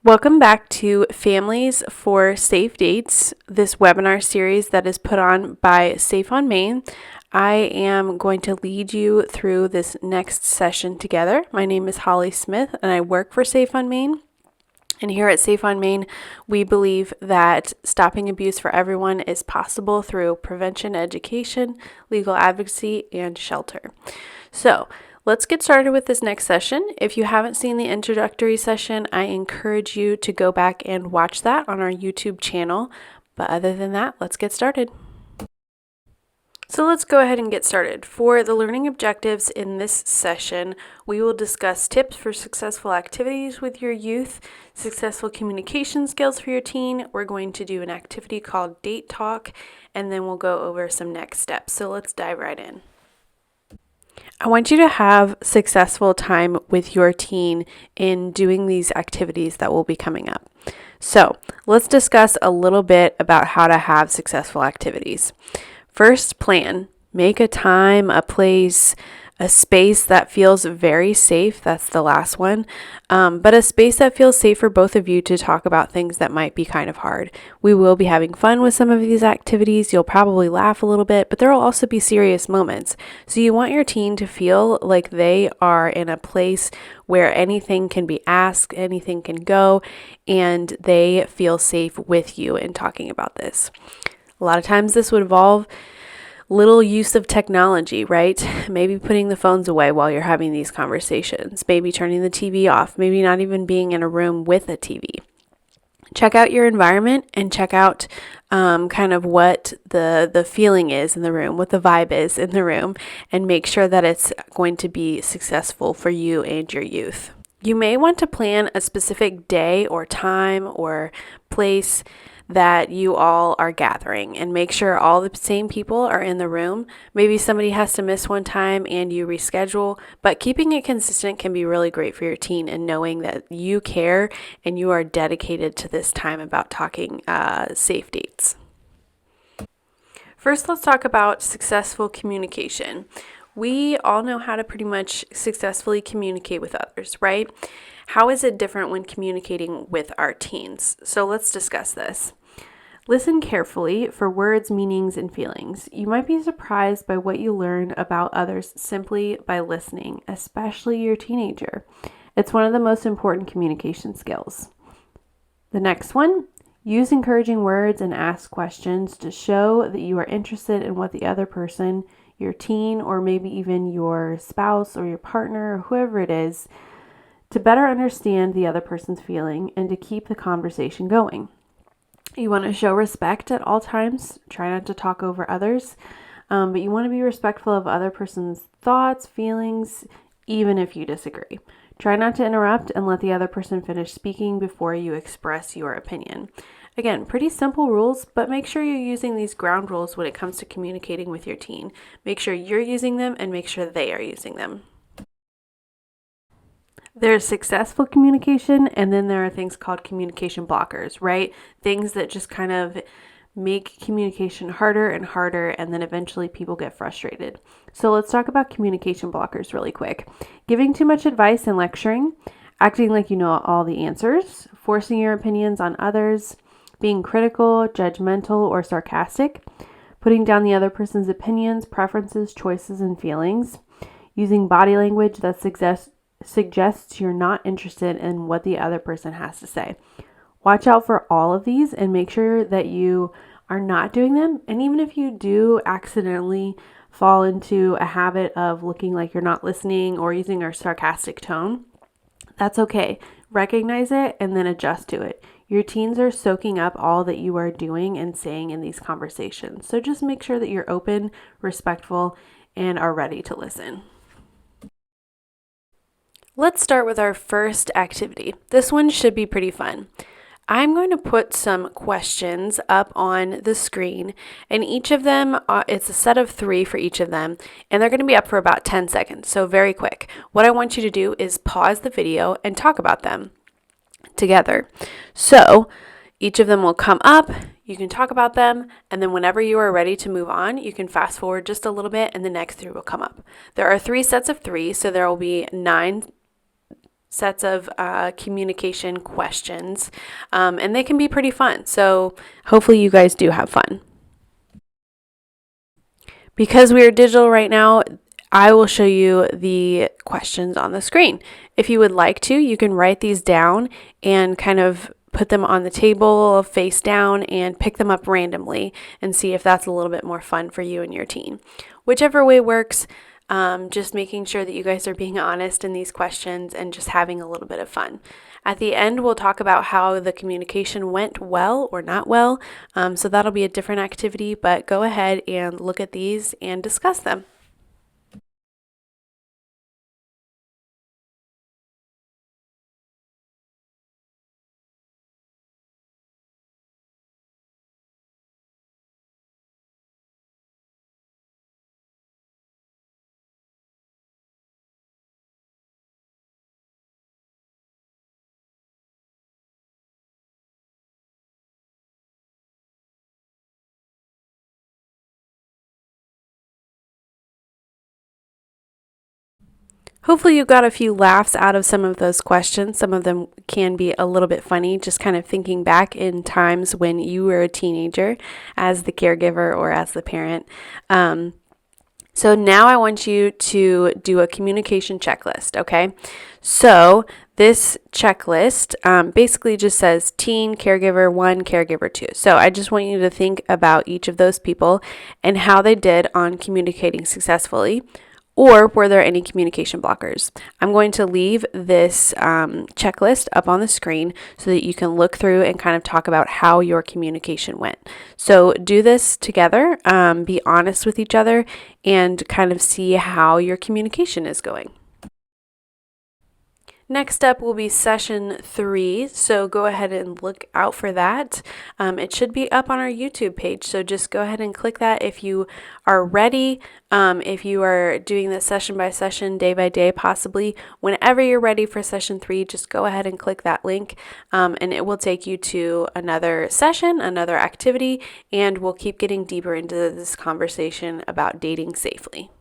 Welcome back to Families for Safe Dates, this webinar series that is put on by Safe on Main. I am going to lead you through this next session together. My name is Holly Smith and I work for Safe on Main. And here at Safe on Main, we believe that stopping abuse for everyone is possible through prevention, education, legal advocacy, and shelter. So, let's get started with this next session. If you haven't seen the introductory session, I encourage you to go back and watch that on our YouTube channel. But other than that, let's get started. So let's go ahead and get started. For the learning objectives in this session, we will discuss tips for successful activities with your youth, successful communication skills for your teen. We're going to do an activity called Date Talk, and then we'll go over some next steps. So let's dive right in. I want you to have successful time with your teen in doing these activities that will be coming up. So let's discuss a little bit about how to have successful activities. First, plan. Make a time, a place, a space that feels very safe. That's the last one. But a space that feels safe for both of you to talk about things that might be kind of hard. We will be having fun with some of these activities. You'll probably laugh a little bit, but there will also be serious moments. So you want your teen to feel like they are in a place where anything can be asked, anything can go, and they feel safe with you in talking about this. A lot of times this would involve little use of technology, right? Maybe putting the phones away while you're having these conversations, maybe turning the TV off, maybe not even being in a room with a TV. Check out your environment and check out kind of what the feeling is in the room, what the vibe is in the room, and make sure that it's going to be successful for you and your youth. You may want to plan a specific day or time or place that you all are gathering and make sure all the same people are in the room. Maybe somebody has to miss one time and you reschedule, but keeping it consistent can be really great for your teen and knowing that you care and you are dedicated to this time about talking safe dates. First, let's talk about successful communication. We all know how to pretty much successfully communicate with others, right? How is it different when communicating with our teens? So let's discuss this. Listen carefully for words, meanings, and feelings. You might be surprised by what you learn about others simply by listening, especially your teenager. It's one of the most important communication skills. The next one, use encouraging words and ask questions to show that you are interested in what the other person, your teen, or maybe even your spouse or your partner or whoever it is, to better understand the other person's feeling and to keep the conversation going. You want to show respect at all times. Try not to talk over others, but you want to be respectful of other person's thoughts, feelings, even if you disagree. Try not to interrupt and let the other person finish speaking before you express your opinion. Again, pretty simple rules, but make sure you're using these ground rules when it comes to communicating with your teen. Make sure you're using them and make sure they are using them. There's successful communication, and then there are things called communication blockers, right? Things that just kind of make communication harder and harder, and then eventually people get frustrated. So let's talk about communication blockers really quick. Giving too much advice and lecturing, acting like you know all the answers, forcing your opinions on others, being critical, judgmental, or sarcastic, putting down the other person's opinions, preferences, choices, and feelings, using body language that suggests you're not interested in what the other person has to say. Watch out for all of these and make sure that you are not doing them. And even if you do accidentally fall into a habit of looking like you're not listening or using a sarcastic tone, that's okay. Recognize it and then adjust to it. Your teens are soaking up all that you are doing and saying in these conversations. So just make sure that you're open, respectful, and are ready to listen. Let's start with our first activity. This one should be pretty fun. I'm going to put some questions up on the screen, and each of them, it's a set of 3 for each of them, and they're going to be up for about 10 seconds, so very quick. What I want you to do is pause the video and talk about them together. So each of them will come up, you can talk about them, and then whenever you are ready to move on, you can fast forward just a little bit and the next 3 will come up. There are 3 sets of 3, so there will be 9 sets of communication questions, and they can be pretty fun. So hopefully you guys do have fun. Because we are digital right now, I will show you the questions on the screen. If you would like to, you can write these down and kind of put them on the table face down and pick them up randomly and see if that's a little bit more fun for you and your teen. Whichever way works, just making sure that you guys are being honest in these questions and just having a little bit of fun. At the end, we'll talk about how the communication went well or not well. So that'll be a different activity, but go ahead and look at these and discuss them. Hopefully you got a few laughs out of some of those questions. Some of them can be a little bit funny, just kind of thinking back in times when you were a teenager as the caregiver or as the parent. So now I want you to do a communication checklist, okay? So this checklist basically just says teen, caregiver 1, caregiver 2. So I just want you to think about each of those people and how they did on communicating successfully. Or were there any communication blockers? I'm going to leave this checklist up on the screen so that you can look through and kind of talk about how your communication went. So do this together, be honest with each other, and kind of see how your communication is going. Next up will be session 3, so go ahead and look out for that. It should be up on our YouTube page, so just go ahead and click that if you are ready. If you are doing this session by session, day by day possibly, whenever you're ready for session 3, just go ahead and click that link, and it will take you to another session, another activity, and we'll keep getting deeper into this conversation about dating safely.